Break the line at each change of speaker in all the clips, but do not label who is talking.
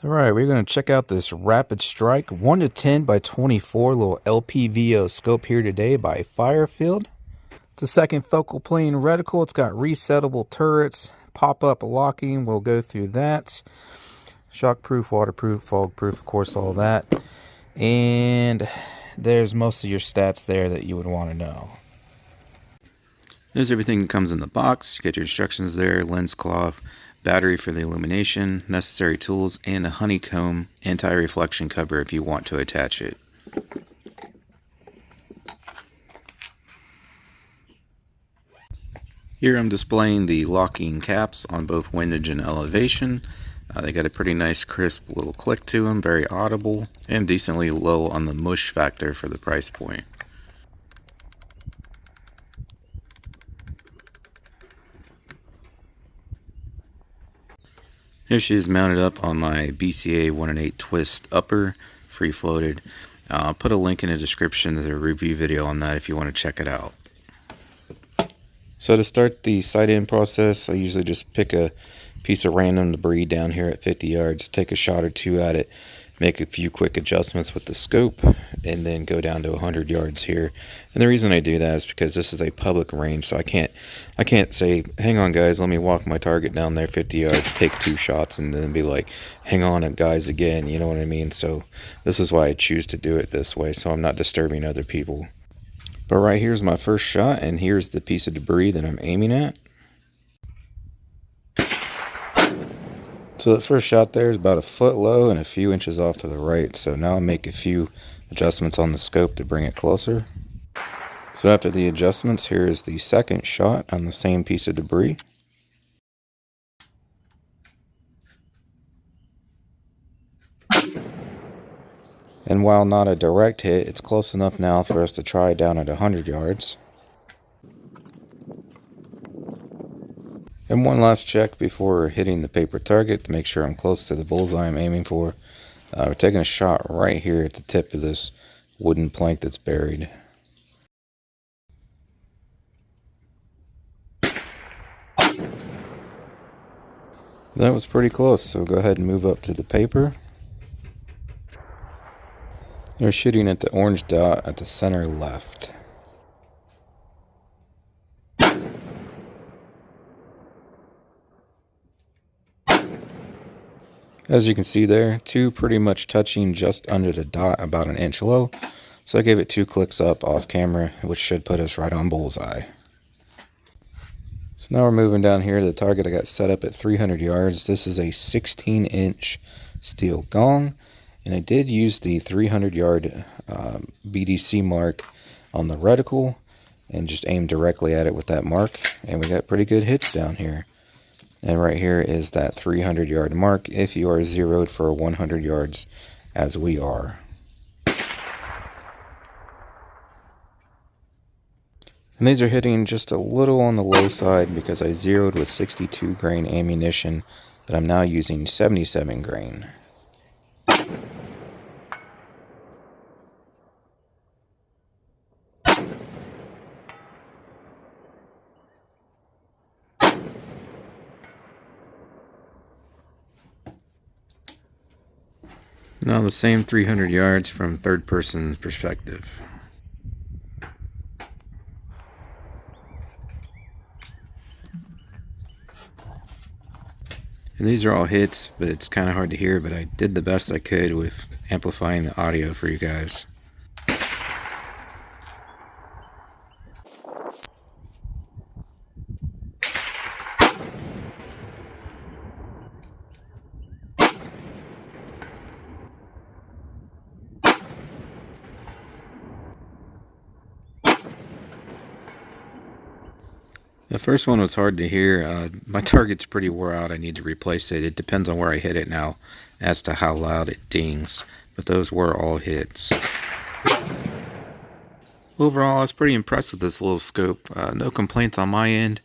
Alright, we're going to check out this Rapidstrike 1-10x24 little LPVO scope here today by Firefield. It's a second focal plane reticle. It's got resettable turrets, pop-up locking. We'll go through that. Shockproof, waterproof, fogproof, of course, all that. And there's most of your stats there that you would want to know. There's everything that comes in the box. You get your instructions there, lens cloth, battery for the illumination, necessary tools, and a honeycomb anti-reflection cover if you want to attach it. Here I'm displaying the locking caps on both windage and elevation. They got a pretty nice crisp little click to them, very audible, and decently low on the mush factor for the price point. Here she is mounted up on my BCA 1-8 twist upper, free floated. I'll put a link in the description to the review video on that if you want to check it out. So to start the sight-in process, I usually just pick a piece of random debris down here at 50 yards, take a shot or two at it, make a few quick adjustments with the scope, and then go down to 100 yards here. And the reason I do that is because this is a public range, so I can't say, hang on guys, let me walk my target down there 50 yards, take 2 shots, and then be like, hang on guys again, you know what I mean? So this is why I choose to do it this way, so I'm not disturbing other people. But right here's my first shot, and here's the piece of debris that I'm aiming at. So the first shot there is about a foot low and a few inches off to the right. So now I'll make a few adjustments on the scope to bring it closer. So after the adjustments, here is the second shot on the same piece of debris. And while not a direct hit, it's close enough now for us to try down at 100 yards. And one last check before hitting the paper target to make sure I'm close to the bullseye I'm aiming for. We're taking a shot right here at the tip of this wooden plank that's buried. That was pretty close, so go ahead and move up to the paper. They're shooting at the orange dot at the center left. As you can see there, 2 pretty much touching just under the dot, about an inch low. So I gave it 2 clicks up off camera, which should put us right on bullseye. So now we're moving down here to the target I got set up at 300 yards. This is a 16-inch steel gong, and I did use the 300-yard BDC mark on the reticle and just aimed directly at it with that mark, and we got pretty good hits down here. And right here is that 300-yard mark if you are zeroed for 100 yards as we are. And these are hitting just a little on the low side because I zeroed with 62 grain ammunition, but I'm now using 77 grain. Now the same 300 yards from third person perspective. And these are all hits, but it's kind of hard to hear, but I did the best I could with amplifying the audio for you guys. The first one was hard to hear. My target's pretty wore out. I need to replace it. It depends on where I hit it now as to how loud it dings. But those were all hits. Overall, I was pretty impressed with this little scope. No complaints on my end.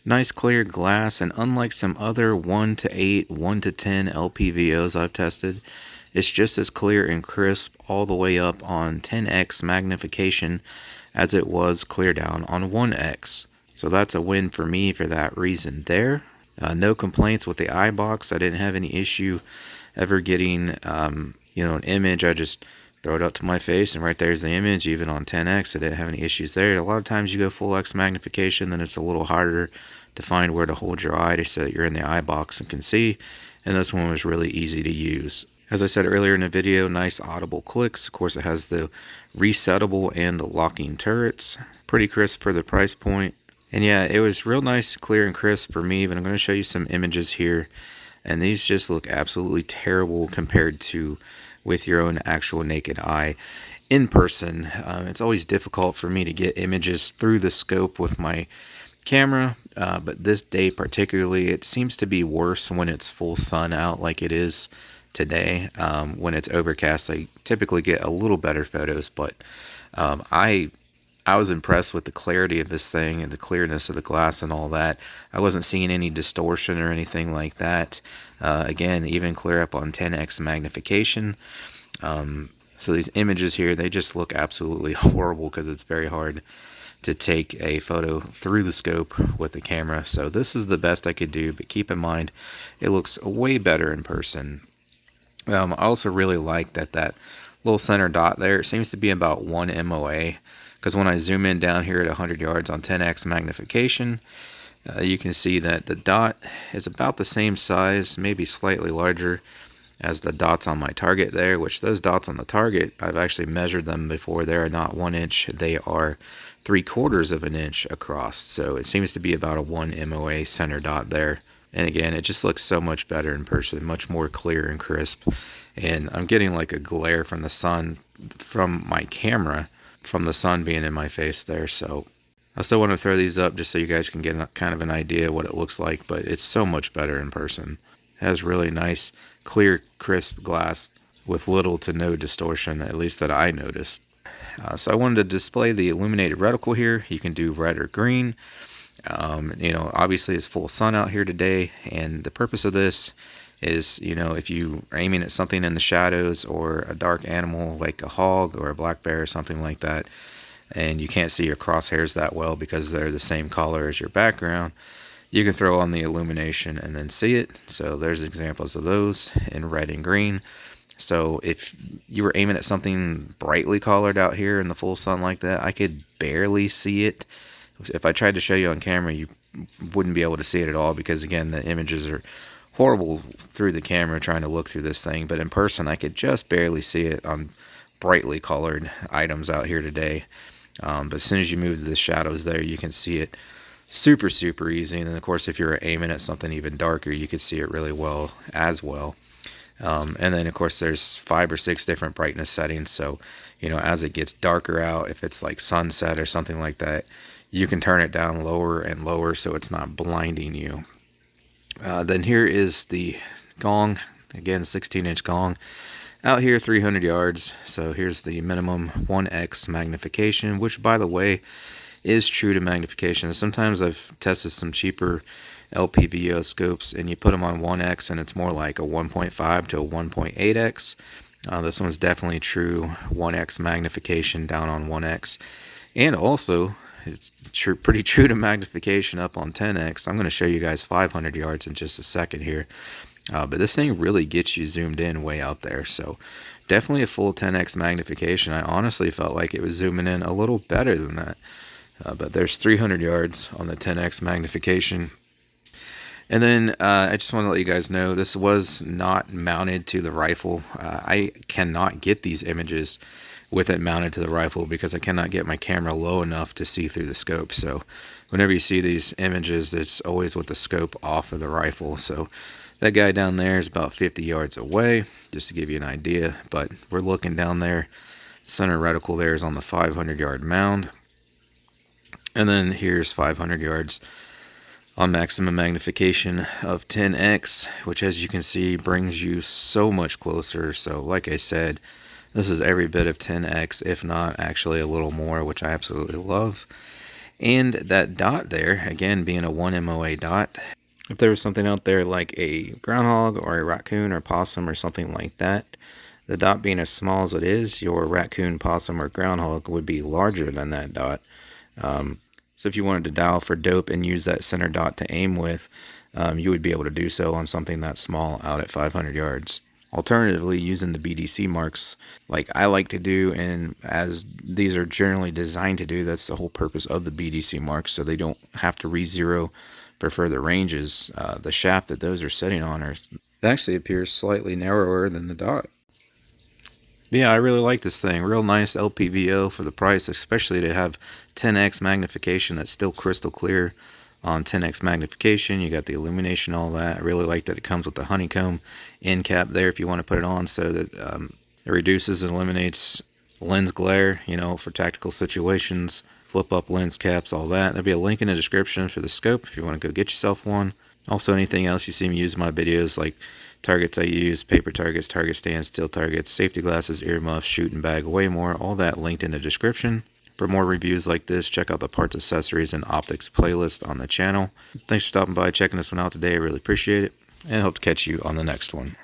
Nice clear glass, and unlike some other 1-8, 1-10 LPVOs I've tested, it's just as clear and crisp all the way up on 10x magnification as it was clear down on 1x. So that's a win for me for that reason there. No complaints with the eye box. I didn't have any issue ever getting, you know, an image, I just throw it up to my face and right there's the image. Even on 10x, I didn't have any issues there. A lot of times you go full X magnification, then it's a little harder to find where to hold your eye so that you're in the eye box and can see. And this one was really easy to use. As I said earlier in the video, nice audible clicks. Of course, it has the resettable and the locking turrets. Pretty crisp for the price point. And yeah, it was real nice, clear and crisp for me. But I'm going to show you some images here. And these just look absolutely terrible compared to with your own actual naked eye. In person, it's always difficult for me to get images through the scope with my camera, but this day particularly, it seems to be worse when it's full sun out like it is today. When it's overcast, I typically get a little better photos, but I was impressed with the clarity of this thing and the clearness of the glass and all that. I wasn't seeing any distortion or anything like that. Again, even clear up on 10x magnification. So these images here, they just look absolutely horrible because it's very hard to take a photo through the scope with the camera. So this is the best I could do, but keep in mind, it looks way better in person. I also really like that little center dot there, it seems to be about 1 MOA, because when I zoom in down here at 100 yards on 10x magnification, you can see that the dot is about the same size, maybe slightly larger as the dots on my target there, which those dots on the target, I've actually measured them before. They are not 1 inch, they are 3/4 of an inch across. So it seems to be about a 1 MOA center dot there. And again, it just looks so much better in person, much more clear and crisp. And I'm getting like a glare from the sun from my camera, from the sun being in my face there. So I still want to throw these up just so you guys can get kind of an idea what it looks like, but it's so much better in person. It has really nice, clear, crisp glass with little to no distortion, at least that I noticed. So I wanted to display the illuminated reticle here. You can do red or green. You know, obviously it's full sun out here today, and the purpose of this is, you know, if you are aiming at something in the shadows or a dark animal like a hog or a black bear or something like that, and you can't see your crosshairs that well because they're the same color as your background, you can throw on the illumination and then see it. So there's examples of those in red and green. So if you were aiming at something brightly colored out here in the full sun like that, I could barely see it. If I tried to show you on camera, you wouldn't be able to see it at all because, again, the images are horrible through the camera trying to look through this thing. But in person, I could just barely see it on brightly colored items out here today. But as soon as you move to the shadows there, you can see it super, super easy. And then, of course, if you're aiming at something even darker, you could see it really well as well. And then, of course, there's 5 or 6 different brightness settings. So, you know, as it gets darker out, if it's like sunset or something like that, you can turn it down lower and lower so it's not blinding you. Then here is the gong. Again, 16-inch gong. Out here, 300 yards. So here's the minimum 1x magnification, which, by the way, is true to magnification. Sometimes I've tested some cheaper LPVO scopes and you put them on 1x and it's more like a 1.5 to a 1.8x. This one's definitely true 1x magnification down on 1x. And also, it's pretty true to magnification up on 10x. I'm going to show you guys 500 yards in just a second here. But this thing really gets you zoomed in way out there. So definitely a full 10x magnification. I honestly felt like it was zooming in a little better than that. But there's 300 yards on the 10x magnification. And then I just want to let you guys know this was not mounted to the rifle. I cannot get these images with it mounted to the rifle because I cannot get my camera low enough to see through the scope. So whenever you see these images, it's always with the scope off of the rifle. So that guy down there is about 50 yards away, just to give you an idea. But we're looking down there. Center reticle there is on the 500-yard mound. And then here's 500 yards on maximum magnification of 10x, which, as you can see, brings you so much closer. So like I said, this is every bit of 10x, if not actually a little more, which I absolutely love. And that dot there, again, being a 1 MOA dot, if there was something out there like a groundhog or a raccoon or possum or something like that, the dot being as small as it is, your raccoon, possum, or groundhog would be larger than that dot. So if you wanted to dial for dope and use that center dot to aim with, you would be able to do so on something that small out at 500 yards. Alternatively, using the BDC marks like I like to do, and as these are generally designed to do, that's the whole purpose of the BDC marks, so they don't have to re-zero for further ranges. The shaft that those are setting on actually appears slightly narrower than the dot. But yeah, I really like this thing. Real nice LPVO for the price, especially to have 10x magnification that's still crystal clear on 10x magnification. You got the illumination, all that. I really like that it comes with the honeycomb end cap there if you want to put it on, so that it reduces and eliminates lens glare, you know, for tactical situations. Flip up lens caps, all that. There'll be a link in the description for the scope if you want to go get yourself one. Also, anything else you see me use in my videos, like targets I use, paper targets, target stands, steel targets, safety glasses, earmuffs, shooting bag, way more, all that linked in the description. For more reviews like this, check out the parts, accessories, and optics playlist on the channel. Thanks for stopping by, checking this one out today. I really appreciate it, and hope to catch you on the next one.